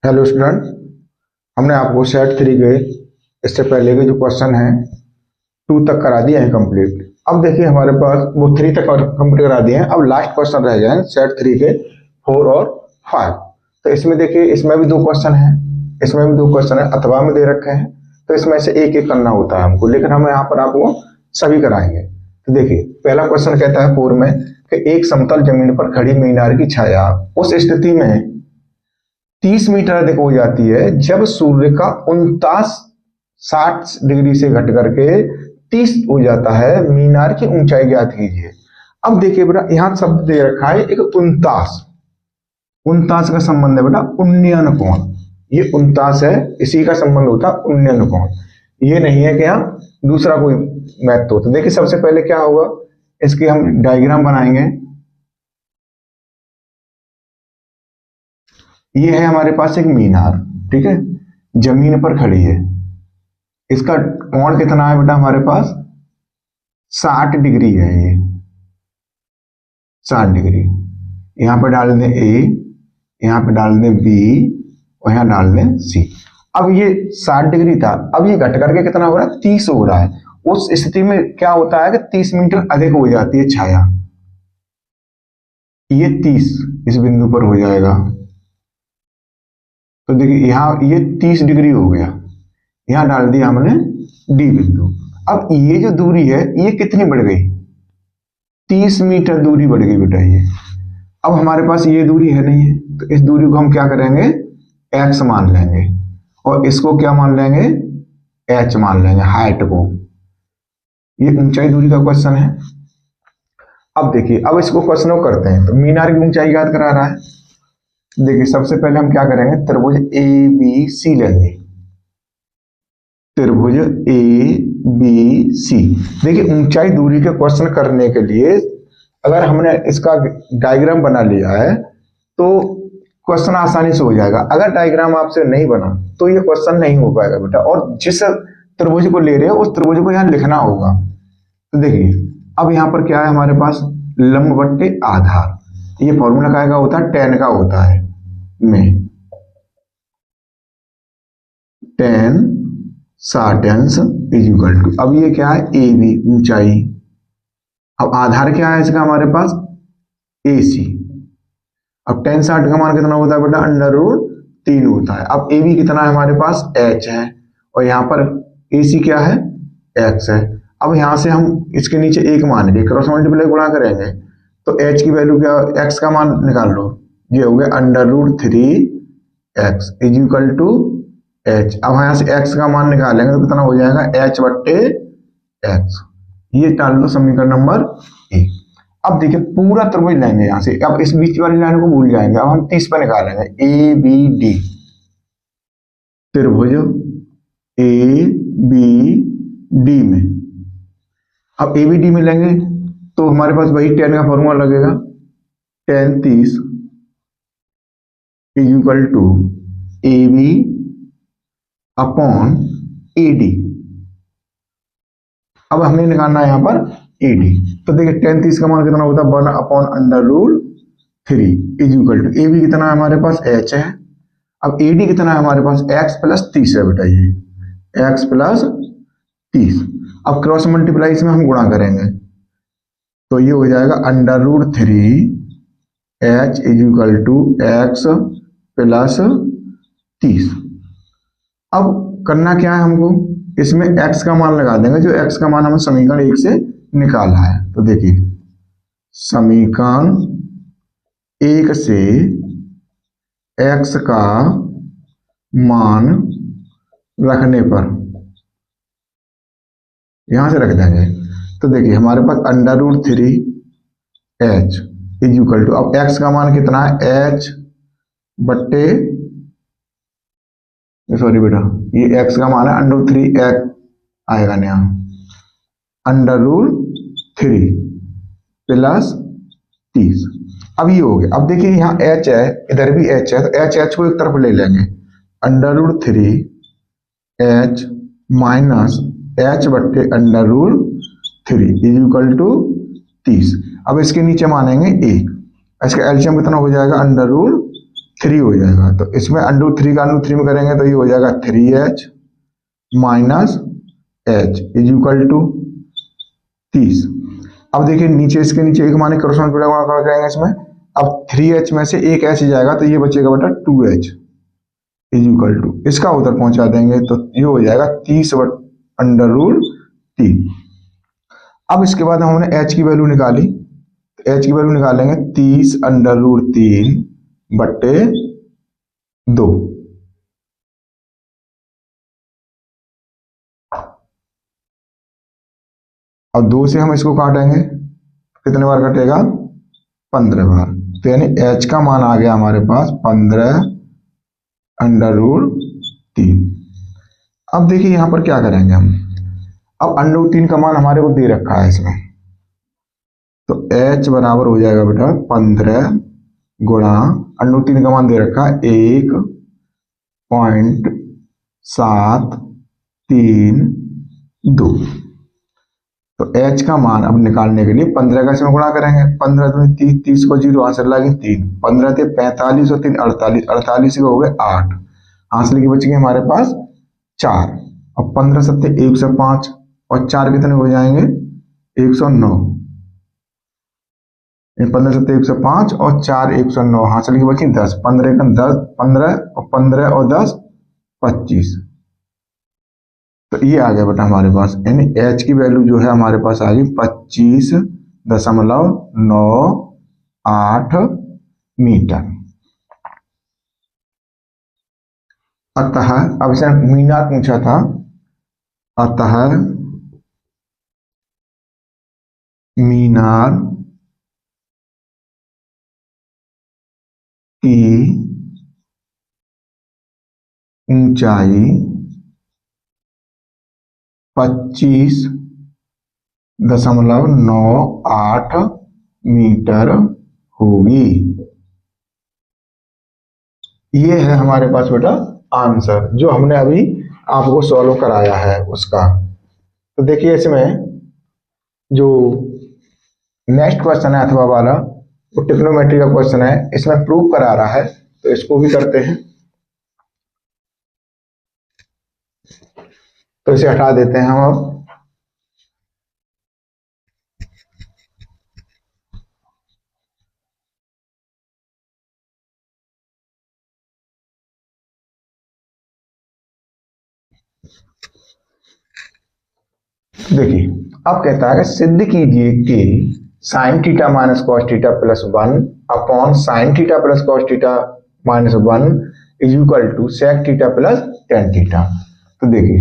Hello student, हमने आपको set three के इससे पहले के जो क्वेश्चन हैं टू तक करा दिए हैं कंप्लीट। अब देखिए हमारे पास वो थ्री तक कंप्लीट करा दिए हैं। अब लास्ट क्वेश्चन रह गए हैं सेट थ्री के फोर और फाइव। तो इसमें देखिए इसमें भी दो क्वेश्चन हैं, इसमें भी दो क्वेश्चन है, अथवा में दे रखे हैं। तो इसमें से एक एक करना होता है हमको, लेकिन हम यहाँ पर आपको सभी कराएंगे। तो देखिए पहला क्वेश्चन कहता है फोर में कि एक समतल जमीन पर खड़ी मीनार की छाया उस स्थिति में 30 मीटर अधिक हो जाती है जब सूर्य का 59-60 डिग्री से घट करके 30 हो जाता है। मीनार की ऊंचाई ज्ञात कीजिए। अब देखिए बेटा यहाँ शब्द दे रखा है एक 59। 59 का संबंध है बेटा उन्नयन कोण। ये 59 है, इसी का संबंध होता है उन्नयन कोण। ये नहीं है कि यहाँ दूसरा कोई मैथ हो। तो देखिए सबसे पहले क्या होगा, इसकी हम डायग्राम बनाएंगे। ये है हमारे पास एक मीनार, ठीक है, जमीन पर खड़ी है। इसका कोण कितना है बेटा हमारे पास 60 डिग्री है। ये 60 डिग्री। यहां पर डाल दें ए, यहां पर डाल दें बी और यहां डाल दें सी। अब ये 60 डिग्री था, अब ये घट करके कितना हो रहा है 30 हो रहा है। उस स्थिति में क्या होता है कि 30 मीटर अधिक हो जाती है छाया। ये 30 इस बिंदु पर हो जाएगा। तो देखिए यहां ये 30 डिग्री हो गया, यहां डाल दिया हमने डी बिंदु। अब ये जो दूरी है ये कितनी बढ़ गई, 30 मीटर दूरी बढ़ गई बेटा ये। अब हमारे पास ये दूरी है नहीं है, तो इस दूरी को हम क्या करेंगे x मान लेंगे और इसको क्या मान लेंगे h मान लेंगे, हाइट को। ये ऊंचाई दूरी का क्वेश्चन है। अब देखिए अब इसको क्वेश्चन को करते हैं। तो मीनार की ऊंचाई याद करा रहा है। देखिए सबसे पहले हम क्या करेंगे, त्रिभुज ए बी सी लेंगे। त्रिभुज ए बी सी। देखिए ऊंचाई दूरी के क्वेश्चन करने के लिए अगर हमने इसका डायग्राम बना लिया है तो क्वेश्चन आसानी से हो जाएगा। अगर डायग्राम आपसे नहीं बना तो ये क्वेश्चन नहीं हो पाएगा बेटा। और जिस त्रिभुज को ले रहे हो उस त्रिभुज को यहाँ लिखना होगा। तो देखिए अब यहाँ पर क्या है हमारे पास लंब बट्टे आधार। ये फॉर्मूला का होता है tan का होता है में tan साटेंस इज इक्वल टू। अब ये क्या है ए बी ऊंचाई। अब आधार क्या है इसका हमारे पास ए सी। अब tan 60 का मान कितना होता है बेटा √3 होता है। अब ए बी कितना है हमारे पास h है और यहाँ पर ए सी क्या है x है। अब यहाँ से हम इसके नीचे एक मान के क्रॉस मल्टीप्लाई गुणा करेंगे तो h की वैल्यू क्या, x का मान निकाल लो। ये हो गया √3x is equal to h। अब यहाँ से x का मान निकालेंगे तो कितना हो जाएगा h बट्टे x। ये डाल दो समीकरण नंबर ए। अब देखिए पूरा त्रिभुज लेंगे यहाँ से। अब इस बीच वाली लाइन को भूल जाएंगे। अब हम 30 पर निकालेंगे ए बी डी। त्रिभुज ए बी डी में अब ए बी डी में लेंगे तो हमारे पास वही tan का फॉर्मूला लगेगा। tan 30 is equal to A B upon A D. अब हमें निकालना है यहाँ पर ए डी। तो देखिए tan 30 का मान कितना होता है 1 upon √3 is equal to A B कितना है हमारे पास h है। अब ए डी कितना है हमारे पास x प्लस 30 है बेटा, ये x प्लस 30। अब क्रॉस मल्टीप्लाई इसमें हम गुणा करेंगे तो ये हो जाएगा √3 h is equal to x plus 30। अब करना क्या है हमको, इसमें x का मान लगा देंगे जो x का मान हमें समीकरण 1 से निकालना है। तो देखिए समीकरण 1 से x का मान रखने पर यहां से रख देंगे तो देखिए हमारे पास √3 h इज इक्वल टू, अब x का मान कितना है h बट्टे, सॉरी बेटा ये x का मान है √3 x आएगा ना √3 प्लस 30। अब ये हो गया। अब देखिए यहाँ h है, इधर भी h है, तो h को एक तरफ ले लेंगे। √3 h माइनस h बट्टे √3 इज इक्वल टू 30। अब इसके नीचे मानेंगे 1, इसका एलसीएम कितना हो जाएगा 3 हो जाएगा। तो इसमें √3 का √3 में करेंगे तो ये हो जाएगा 3h minus h is equal to 30। अब देखिए नीचे, इसके नीचे एक माने क्रॉस मल्टीप्लाई करेंगे इसमें। अब 3h में से एक h जाएगा तो ये बचेगा बेटा 2h इज इक्वल टू, इसका उधर पहुंचा देंगे तो ये हो जाएगा 30/√3। अब इसके बाद हमने h की वैल्यू निकाली, तो h की वैल्यू निकालेंगे 30/√3/2। अब 2 से हम इसको काटेंगे, कितने बार कटेगा? 15 बार। तो यानी h का मान आ गया हमारे पास 15/√3। अब देखिए यहां पर क्या करेंगे हम। अब √3 का मान हमारे को दे रखा है इसमें, तो h बराबर हो जाएगा बेटा 15 गुणा √3 का मान दे रखा है 1.732। तो h का मान अब निकालने के लिए 15 का इसमें गुणा करेंगे। 15 दूनी 30, 30 को 0 हासिल लगे 3, 15 थे 45 और 3 48, 48 हो गए 8, हासिल की बच गई हमारे पास 4। अब 15 सत्ते 105 और 4 कितने हो जाएंगे? 109। 15 सत्ते 105 और 4 109, हासिल की बची 10, 15 का 10, 15 और 10 25। तो ये आ गया बेटा हमारे पास, यानी h की वैल्यू जो है हमारे पास आ गई 25.98 मीटर। अतः अब इसने मीनार पूछा था, अतः मीनार की ऊंचाई 25.98 मीटर होगी। ये है हमारे पास बेटा आंसर, जो हमने अभी आपको सॉल्व कराया है उसका। तो देखिए इसमें जो नेक्स्ट क्वेश्चन है अथवा वाला, वो ट्रिग्नोमेट्री का क्वेश्चन है, इसमें प्रूव करा रहा है, तो इसको भी करते हैं। तो इसे हटा देते हैं हम अब। देखिए अब कहता है कि सिद्ध कीजिए कि sine theta minus cos theta plus 1 upon sine theta plus cos theta minus 1 is equal to sec theta plus ten theta. तो देखिए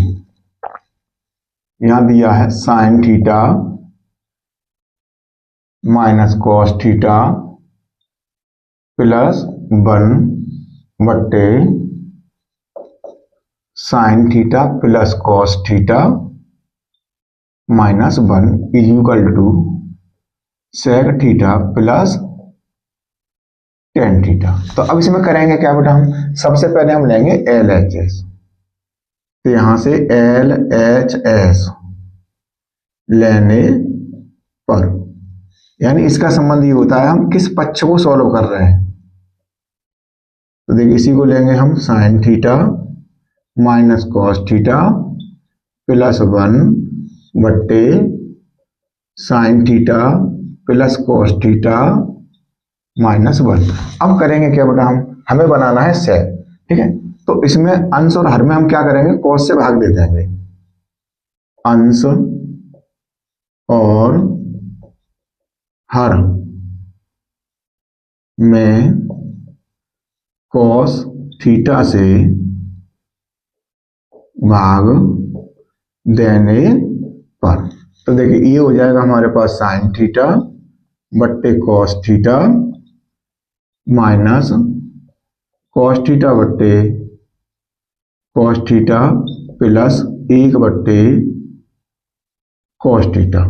यहां दिया है sine theta minus cos theta plus 1/, sine theta plus cos theta minus 1 is equal to sec theta plus ten theta. तो अब इसमें करेंगे क्या बेटा, हम सबसे पहले हम लेंगे LHS। तो यहां से LHS लेने पर, यानी इसका संबंध ये होता है हम किस पक्ष को सॉल्व कर रहे हैं। तो देखिए इसी को लेंगे हम sign theta minus cos theta plus 1/, sine theta plus cos theta minus 1। अब करेंगे क्या बेटा, हमें बनाना है सेक, ठीक है। तो इसमें अंश और हर में हम क्या करेंगे, कॉस से भाग दे देंगे। अंश और हर में कॉस थीटा से भाग देने पर, तो देखिए ये हो जाएगा हमारे पास साइन थीटा बट्टे cos theta minus cos theta बट्टे cos theta plus 1/, cos theta.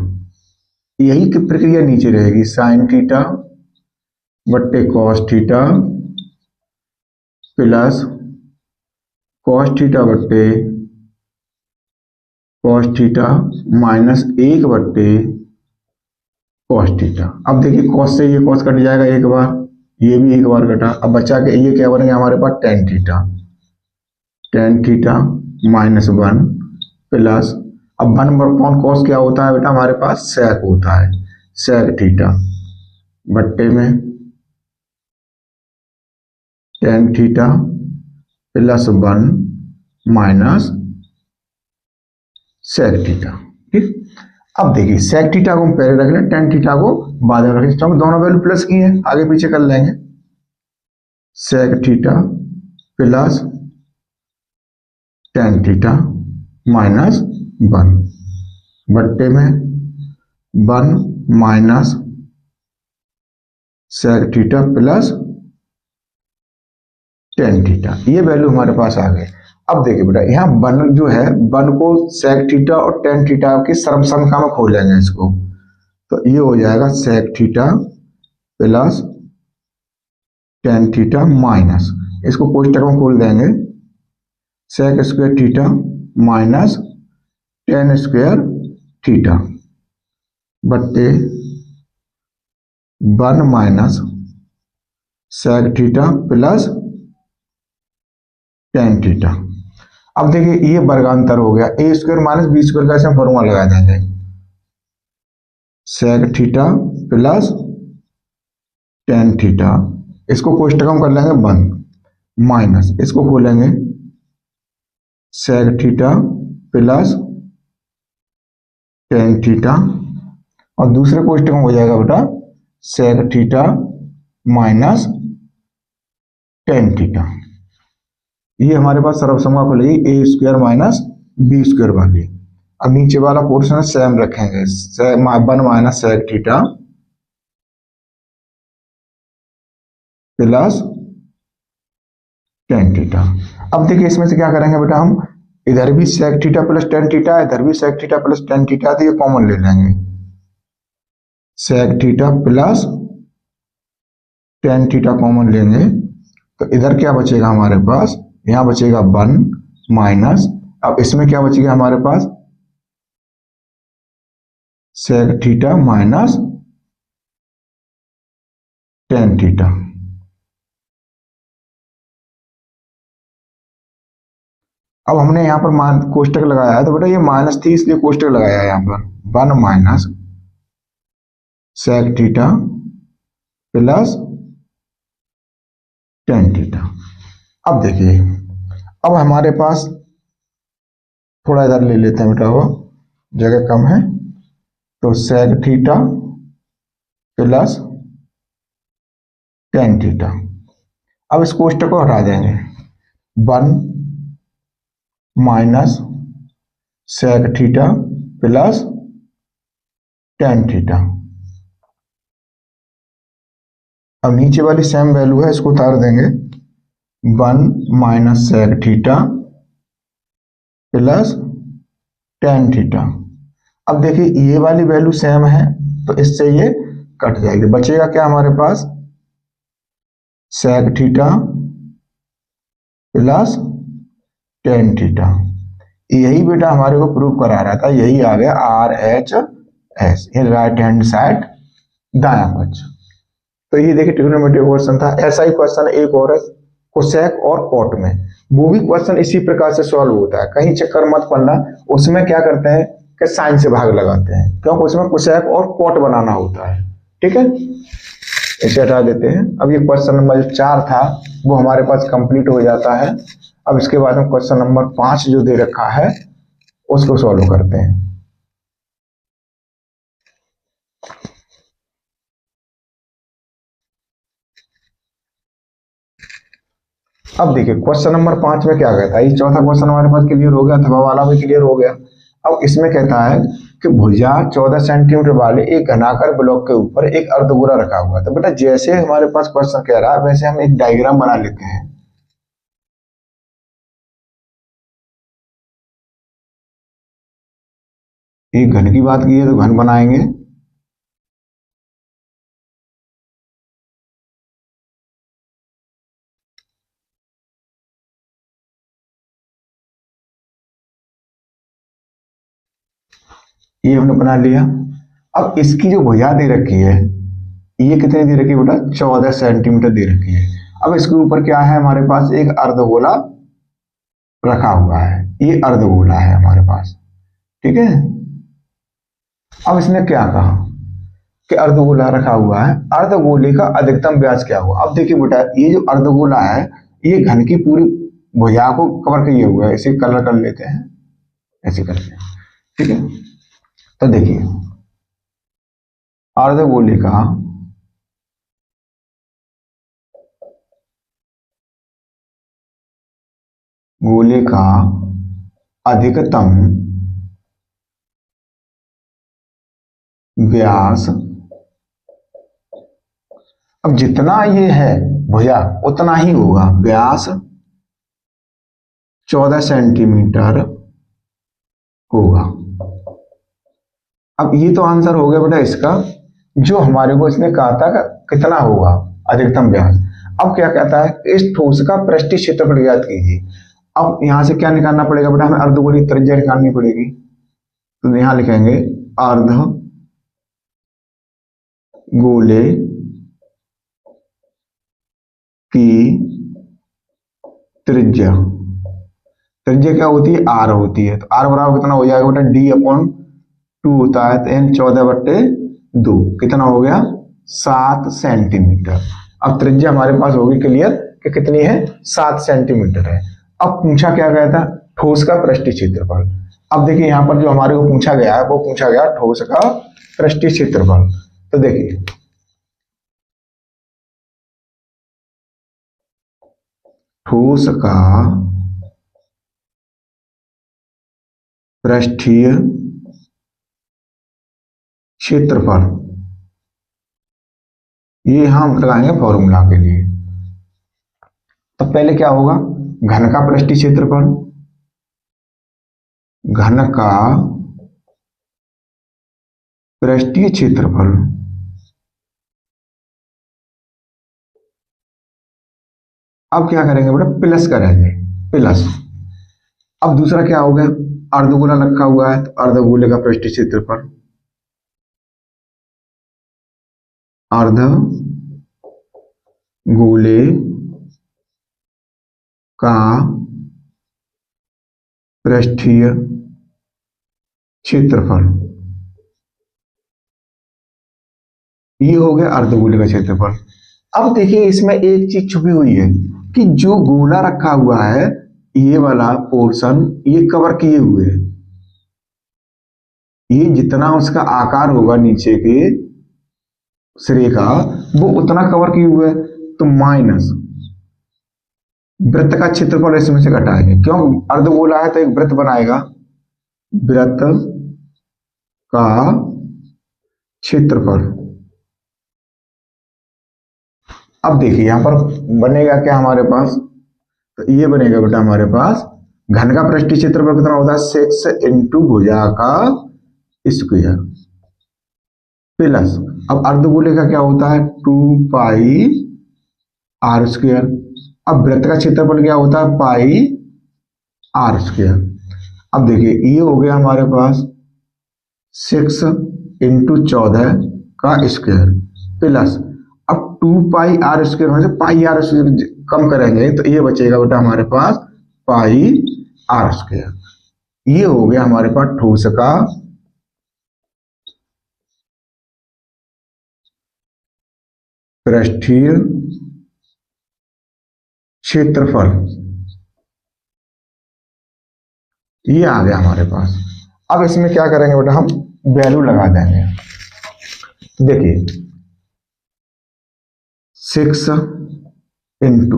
यही की प्रक्रिया नीचे रहेगी, साइन थीटा बट्टे cos theta plus cos theta बट्टे cos theta minus 1/, cos theta. अब देखिए कॉस से ये कॉस कट जाएगा एक बार, ये भी एक बार कटा। अब बचा के ये क्या बनेगा हमारे पास tan theta, tan theta minus one plus, अब वन अपॉन कॉस क्या होता है बेटा हमारे पास सेक होता है, सेक थीटा बट्टे में tan theta plus one minus sec theta. ठीक, अब देखिए सेक थीटा को हम पहले रख लें, टेन थीटा को बाद में रखें, तो दोनों वैल्यू प्लस की है, आगे पीछे कर लेंगे। Sec theta plus ten theta minus one बट्टे में one minus sec theta plus ten theta, ये वैल्यू हमारे पास आ गए। अब देखिए बेटा यहाँ वन जो है, वन को सेक थीटा और टेन थीटा की समका में खोलेंगे इसको, तो ये हो जाएगा sec theta plus ten theta minus, इसको कोष्टक में खोल देंगे, sec square theta minus tan square theta बट्टे one minus sec theta plus ten theta. अब देखिए ये वर्गांतर हो गया, A square minus B square का ऐसे फॉर्मूला लगा देंगे, sec theta plus ten theta, इसको कोष्टक में कर लेंगे बंद, माइनस इसको खोलेंगे sec theta plus ten theta, और दूसरे कोष्टक में हो जाएगा बेटा sec theta minus tan theta. ये हमारे पास सर्वसम्मा खुलेगी A square minus B square वाली। अब नीचे वाला पोर्शन सेम रखेंगे, one minus sec theta plus ten theta. अब देखिए इसमें से क्या करेंगे बेटा हम, इधर भी sec theta plus ten theta, इधर भी sec theta plus ten theta, तो ये कॉमन ले लेंगे, sec theta plus ten theta common लेंगे, तो इधर क्या बचेगा हमारे पास, यहां बचेगा वन माइनस, अब इसमें क्या बचेगा हमारे पास sec theta minus tan theta. अब हमने यहाँ पर मान कोष्टक लगाया है, तो बेटा ये माइनस थी इसलिए कोष्टक लगाया है यहाँ पर, one minus sec theta plus ten theta. अब देखिए अब हमारे पास थोड़ा इधर ले लेते हैं बेटा, वो जगह कम है, तो sec theta plus ten theta. अब इस कोष्टक को हटा देंगे, one minus sec theta plus ten theta. अब नीचे वाली सेम वैल्यू है, इसको उतार देंगे, one minus sec theta plus ten theta. अब देखिए ये वाली वैल्यू सेम है, तो इससे ये कट जाएगी, बचेगा क्या हमारे पास sec theta plus ten theta. यही बेटा हमारे को प्रूव करा रहा था, यही आ गया आर एच एस, ये राइट हैंड साइड दायां पक्ष। तो ये देखिए ट्रिग्नोमेट्री क्वेश्चन था। ऐसा ही क्वेश्चन एक और है कोसेक और कॉट में, वो भी क्वेश्चन इसी प्रकार से सॉल्व होता है, कहीं चक्कर मत पड़ना। उसमें क्या करते हैं कि साइन से भाग लगाते हैं, क्योंकि उसमें कोसेक और कॉट बनाना होता है। ठीक है, इसे हटा देते हैं। अब ये क्वेश्चन नंबर जो 4 था वो हमारे पास कंप्लीट हो जाता है। अब इसके बाद में क्वेश्चन नंबर 5 जो दे रखा है उसको सॉल्व करते हैं। अब देखिए क्वेश्चन नंबर 5 में क्या कहता है, ये चौथा क्वेश्चन हमारे पास क्लियर हो गया, थवा वाला भी क्लियर हो गया। अब इसमें कहता है कि भुजा 14 सेंटीमीटर वाले एक घनाकार ब्लॉक के ऊपर एक अर्धगोला रखा हुआ है। तो बेटा जैसे हमारे पास क्वेश्चन कह रहा है वैसे हम एक डायग्राम बना लेते हैं। एक घन की बात की है तो घन बनाएंगे, ये हमने बना लिया। अब इसकी जो भुजा दे रखी है ये कितनी दे रखी है बेटा, 14 सेंटीमीटर दे रखी है। अब इसके ऊपर क्या है हमारे पास, एक अर्धगोला रखा हुआ है, ये अर्धगोला है हमारे पास, ठीक है। अब इसने क्या कहा कि अर्धगोला रखा हुआ है, अर्धगोले का अधिकतम व्यास क्या होगा। अब देखिए बेटा, ये जो अर्धगोला है ये घन की पूरी भुजा को कवर किए हुआ है, इसे कलर कर लेते हैं, ऐसे करते हैं, ठीक है। तो देखिए अर्धगोले का गोले का अधिकतम व्यास, अब जितना ये है भुजा उतना ही होगा, व्यास 14 सेंटीमीटर होगा। अब ये तो आंसर हो गया बेटा इसका, जो हमारे को इसने कहा था कितना होगा अधिकतम व्यास। अब क्या कहता है, इस ठोस का पृष्ठीय क्षेत्रफल ज्ञात कीजिए। अब यहां से क्या निकालना पड़ेगा बेटा, हमें अर्धगोले की त्रिज्या निकालनी पड़ेगी। तो यहां लिखेंगे अर्ध गोले की त्रिज्या, त्रिज्या क्या होती है, आर होती है। तो आर बराबर कितना हो जाएगा बेटा, d/2 होता है, तो n 14/2 कितना हो गया, 7 सेंटीमीटर। अब त्रिज्या हमारे पास होगी क्लियर कि कितनी है, 7 सेंटीमीटर है। अब पूछा क्या गया था, ठोस का पृष्ठीय क्षेत्रफल। अब देखिए यहाँ पर जो हमारे को पूछा गया है वो पूछा गया ठोस का पृष्ठीय क्षेत्रफल। तो देखिए ठोस का पृष्ठीय क्षेत्रफल, ये हम लगाएंगे फॉर्मूला के लिए। तो पहले क्या होगा, घन का पृष्ठीय क्षेत्रफल, घन का पृष्ठीय क्षेत्रफल अब क्या करेंगे बेटा, प्लस करेंगे, प्लस। अब दूसरा क्या हो गया, अर्धगोला रखा हुआ है, तो अर्धगोले का पृष्ठीय क्षेत्रफल, अर्धगोले का पृष्ठीय क्षेत्रफल, ये हो गया अर्धगोले का क्षेत्रफल। अब देखिए इसमें एक चीज छुपी हुई है कि जो गोला रखा हुआ है ये वाला पोर्शन ये कवर किए हुए है, ये जितना उसका आकार होगा नीचे के सिरे का वो उतना कवर किए हुए है। तो माइनस वृत्त का क्षेत्रफल इसमें से घटाएंगे, क्यों, अर्धगोला है तो एक वृत्त बनाएगा, वृत्त का क्षेत्रफल। अब देखिए यहां पर बनेगा क्या हमारे पास, तो ये बनेगा बेटा हमारे पास घन का पृष्ठीय क्षेत्रफल कितना होता है, 6 इंटू भुजा का स्क्वायर, प्लस अब अर्धगोले का क्या होता है 2 पाई आर स्क्वायर। अब वृत्त का क्षेत्रफल क्या होता है पाई आर स्क्वायर। अब देखिए ये हो गया हमारे पास 6 इंटू 14 का स्क्वायर, प्लस अब 2 पाई आर स्क्वायर में से पाई आर स्क्वायर कम करेंगे तो ये बचेगा बेटा हमारे पास पाई आर स्क्वायर। ये हो गया हमारे पास ठोस का पृष्ठीय क्षेत्रफल, ये आ गया हमारे पास। अब इसमें क्या करेंगे बेटा, हम वैल्यू लगा देंगे। देखिए 6 इंटू,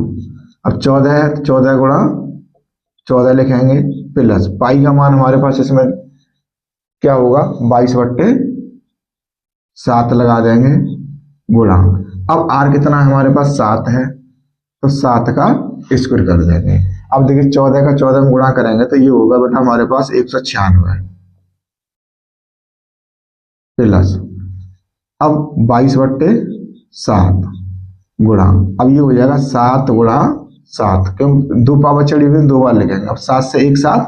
अब 14 है, 14 गुणा 14 लिखेंगे, प्लस पाई का मान हमारे पास इसमें क्या होगा 22/7 लगा देंगे, गुणा अब आर कितना है हमारे पास 7 है तो 7 का स्क्वायर कर देंगे। अब देखिए 14 का 14 में गुणा करेंगे तो ये होगा बेटा हमारे पास 196 प्लस अब 22/7 गुणा, अब ये हो जाएगा 7 गुणा 7, क्यों 2 पावर चढ़ी हुई 2 बार लिखेंगे। अब 7 से 1 7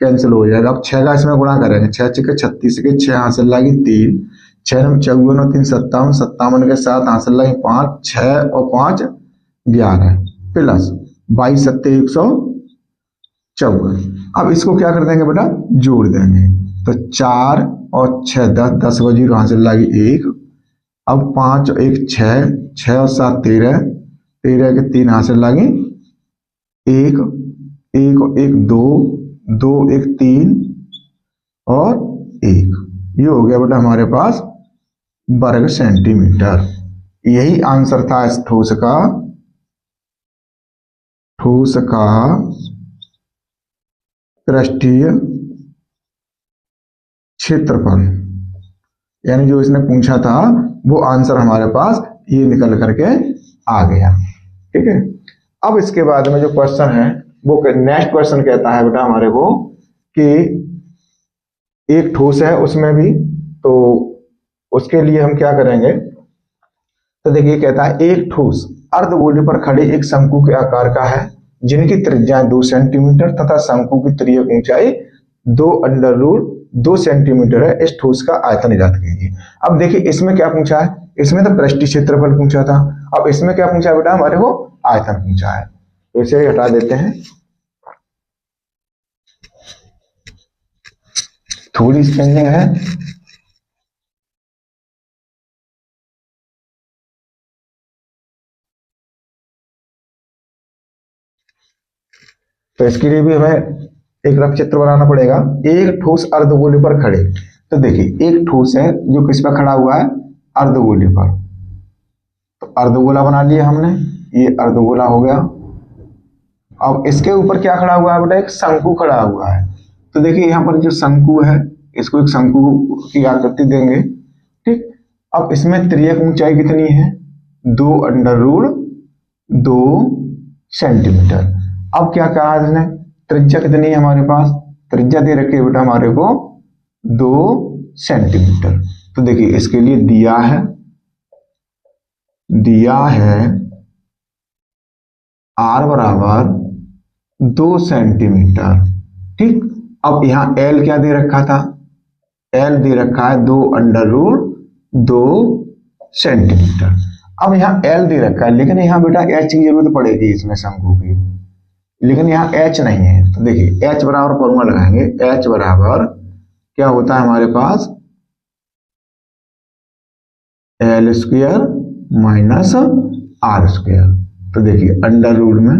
कैंसिल हो जाएगा। अब 6 का इसमें गुणा करेंगे, 6 6 36 के 6 हासिल लागी 3 6 54 और 3 57, 57 के साथ आंसर लगे 5, 6 और 5 11 प्लस 22 सत्ते 154। अब इसको क्या कर देंगे बेटा, जोड़ देंगे। तो 4 और 6 10, 10 को 0 आंसर लगी 1। अब 5 और 1 6, 6 और 7 13, 13 के 3 आंसर लगे 1, 1 और 1 2, 2 1 3 और 1। ये हो गया बेटा हमारे पास वर्ग सेंटीमीटर। यही आंसर था इस ठोस का पृष्ठीय क्षेत्रफल, यानी जो इसने पूछा था वो आंसर हमारे पास ये निकल करके आ गया। ठीक है, अब इसके बाद में जो क्वेश्चन है वो नेक्स्ट क्वेश्चन कहता है बेटा हमारे को कि एक ठोस है उसमें भी, तो उसके लिए हम क्या करेंगे। तो देखिए कहता है एक ठोस अर्धगोले पर खड़े एक शंकु के आकार का है जिनकी त्रिज्या 2 सेंटीमीटर तथा शंकु की त्रिज्या ऊंचाई 2 सेंटीमीटर है। इस ठोस का आयतन ज्ञात कीजिए। अब देखिए इसमें क्या पूछा है, इसमें तो पृष्ठीय क्षेत्रफल पूछा था, अब इसमें क्या पूछा है बेटा हमारे को, आयतन पूछा है। तो इसे हटा देते हैं, थोड़ी स्पेलिंग है। तो इसके लिए भी हमें एक रफ चित्र बनाना पड़ेगा। एक ठोस अर्धगोले पर खड़े, तो देखिए एक ठोस है जो किस पर खड़ा हुआ है, अर्धगोले पर। तो अर्धगोला बना लिया हमने, ये अर्धगोला हो गया। अब इसके ऊपर क्या खड़ा हुआ है बेटा, एक शंकु खड़ा हुआ है। तो देखिए यहाँ पर जो शंकु है, इसको एक शंकु की आकृति देंगे। ठीक, अब इसमें त्रिज्या ऊंचाई कितनी है, 2√2 सेंटीमीटर। अब क्या कहा इसने, त्रिज्या कितनी है हमारे पास, त्रिज्या दे रखी है बेटा हमारे को 2 सेंटीमीटर। तो देखिए इसके लिए दिया है r बराबर 2 सेंटीमीटर। ठीक, अब यहाँ l क्या दे रखा था, l दे रखा है 2√2 सेंटीमीटर। अब यहाँ l दे रखा है, लेकिन यहाँ बेटा h की जरूरत पड़ेगी इसमें शंकु की, लेकिन यहाँ h नहीं है। तो देखिए h बराबर फॉर्मूला लगाएंगे, h बराबर क्या होता है हमारे पास, l² माइनस r²। तो देखिए अंडर रूट में,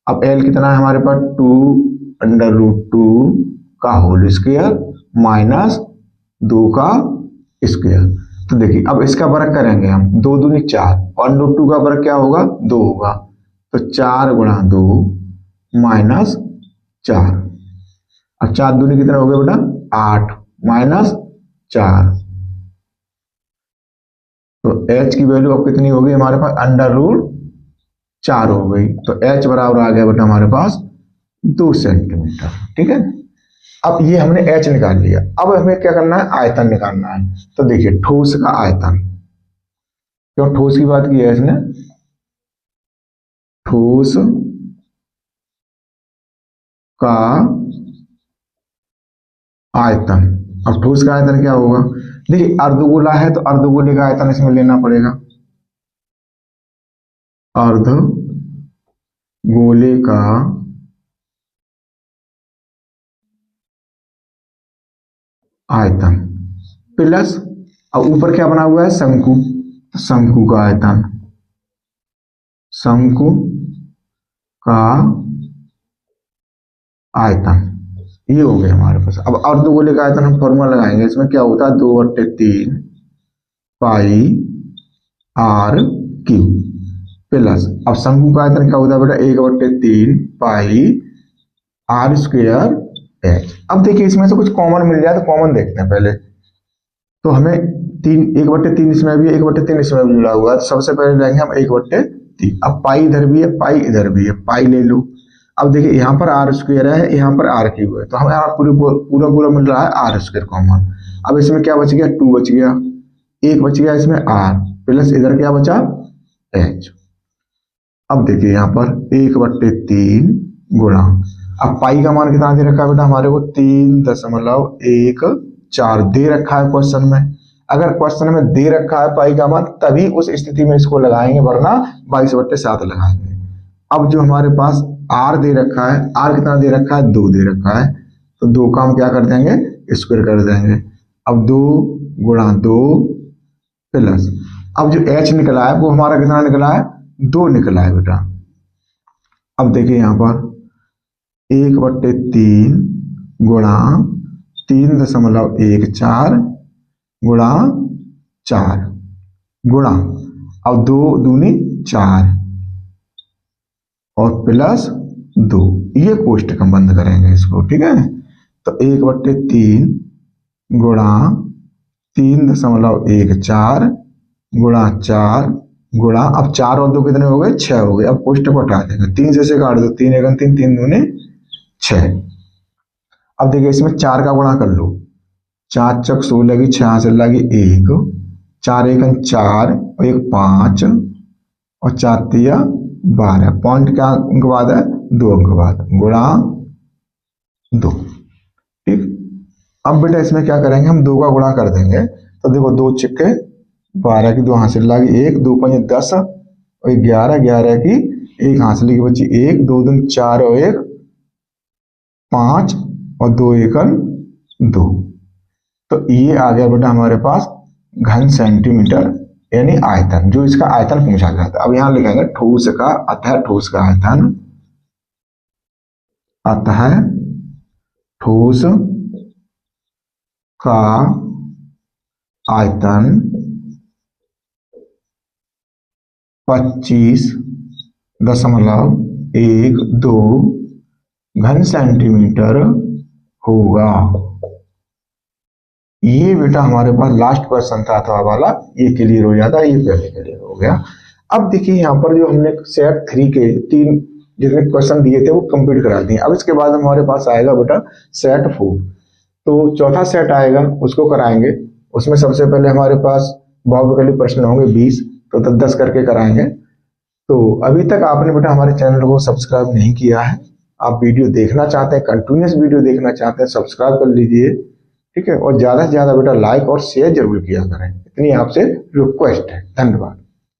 अब l कितना है हमारे पास, 2√2 का होल स्क्वायर माइनस 2 का स्क्वायर। तो देखिए अब इसका वर्ग करेंगे हम, 2 दूनी 4, 1√2 का वर्ग क्या होगा, 2 होगा। तो 4 गुणा 2 माइनस 4, अब 4 दूनी कितना हो गया बेटा, 8 माइनस 4। तो h की वैल्यू अब कितनी होगी हमारे पास, √4 हो गई। तो h बराबर आ गया बेटा हमारे पास 2 सेंटीमीटर। ठीक है, अब ये हमने h निकाल लिया। अब हमें क्या करना है, आयतन निकालना है। तो देखिए ठोस का आयतन, क्यों ठोस की बात की है इसने, ठोस का आयतन। अब ठोस का आयतन क्या होगा, देखिए अर्धगोला है तो अर्धगोले का आयतन इसमें लेना पड़ेगा, अर्धगोले का आयतन प्लस, अब ऊपर क्या बना हुआ है, शंकु, तो शंकु का आयतन, शंकु का आयतन, ये हो गया हमारे पास। अब अर्धगोले का आयतन हम फॉर्मूला लगाएंगे, इसमें क्या होता है, 2/3 पाई r³ प्लस, अब शंकु का आयतन क्या होता है बेटा, 1/3 पाई r² h। अब देखिए इसमें से कुछ कॉमन मिल जाए तो कॉमन देखते हैं पहले। तो हमें 1/3 इसमें भी, 1/3 इसमें भी जुड़ा हुआ है, तो सबसे पहले लेंगे हम 1/3। अब पाई इधर भी है, पाई इधर भी है, पाई ले लो। अब देखिए यहाँ पर r² है, यहाँ पर r³ है, तो हमें पूरा मिल रहा है r² कॉमन। अब इसमें क्या बच गया, 2 बच गया, 1 बच गया इसमें r, प्लस इधर क्या बचा, h। अब देखिए यहाँ पर 1/3 गुणा, अब पाई का मान कितना दे रखा है बेटा हमारे को, 3.14 दे रखा है क्वेश्चन में। अगर क्वेश्चन में दे रखा है पाई का मान तभी उस स्थिति में इसको लगाएंगे, वरना 22/7 लगाएंगे। अब जो हमारे पास आर दे रखा है, आर कितना दे रखा है, 2 दे रखा है, तो 2 का हम क्या कर देंगे, स्क्वायर कर देंगे। अब 2 गुणा 2 प्लस, अब जो एच निकला है वो हमारा कितना निकला है, 2 निकला है बेटा। अब देखिए यहाँ पर 1/3 गुणा 3.14 गुणा 4 गुणा, अब 2 दूनी 4 और प्लस 2, ये कोष्टक हम बंद करेंगे इसको, ठीक है। तो 1/3 गुणा 3.14 गुणा 4 गुणा, अब 4 और 2 कितने हो गए, 6 हो गए। अब कोष्टक हटा देंगे, 3 से काट दो, 3 1 3 3 दूने 6। अब देखिए इसमें 4 का गुणा कर लो, 4 चक 16 की, 6 से लगी 1, 4 1 4 और 1 5 और 4 तिया 12, पॉइंट क्या अंक बाद है, 2 अंक बाद, गुणा 2, ठीक। अब बेटा इसमें क्या करेंगे, हम 2 का गुणा कर देंगे, तो देखो 2 चिक्के 12 की 2 हासिल लगी 1, 2 5 10 और 11, 11 की 1 हासिल की बची 1, 2 दूनी 4 और 1 5 और 2 1 2। तो ये आ गया बेटा हमारे पास घन सेंटीमीटर यानी आयतन, जो इसका आयतन पूछा जाता है। अब यहां लिखेंगे ठोस का, अतः ठोस का आयतन, अतः ठोस का आयतन 25.12 घन सेंटीमीटर होगा। ये बेटा हमारे पास लास्ट क्वेश्चन था अथवा वाला, ये क्लियर हो जाता है, ये पहले क्लियर हो गया। अब देखिए यहाँ पर जो हमने सेट 3 के 3 जितने क्वेश्चन दिए थे वो कंप्लीट करा दिए। अब इसके बाद हमारे पास आएगा बेटा सेट 4, तो चौथा सेट आएगा उसको कराएंगे। उसमें सबसे पहले हमारे पास बहुविकल्पी प्रश्न होंगे 20, तो 10 करके कराएंगे। तो अभी तक आपने बेटा हमारे चैनल को सब्सक्राइब नहीं किया है, आप वीडियो देखना चाहते हैं, कंटिन्यूस वीडियो देखना चाहते हैं, सब्सक्राइब कर लीजिए, ठीक है। और ज्यादा से ज्यादा बेटा लाइक और शेयर जरूर किया करें, इतनी आपसे रिक्वेस्ट है। धन्यवाद।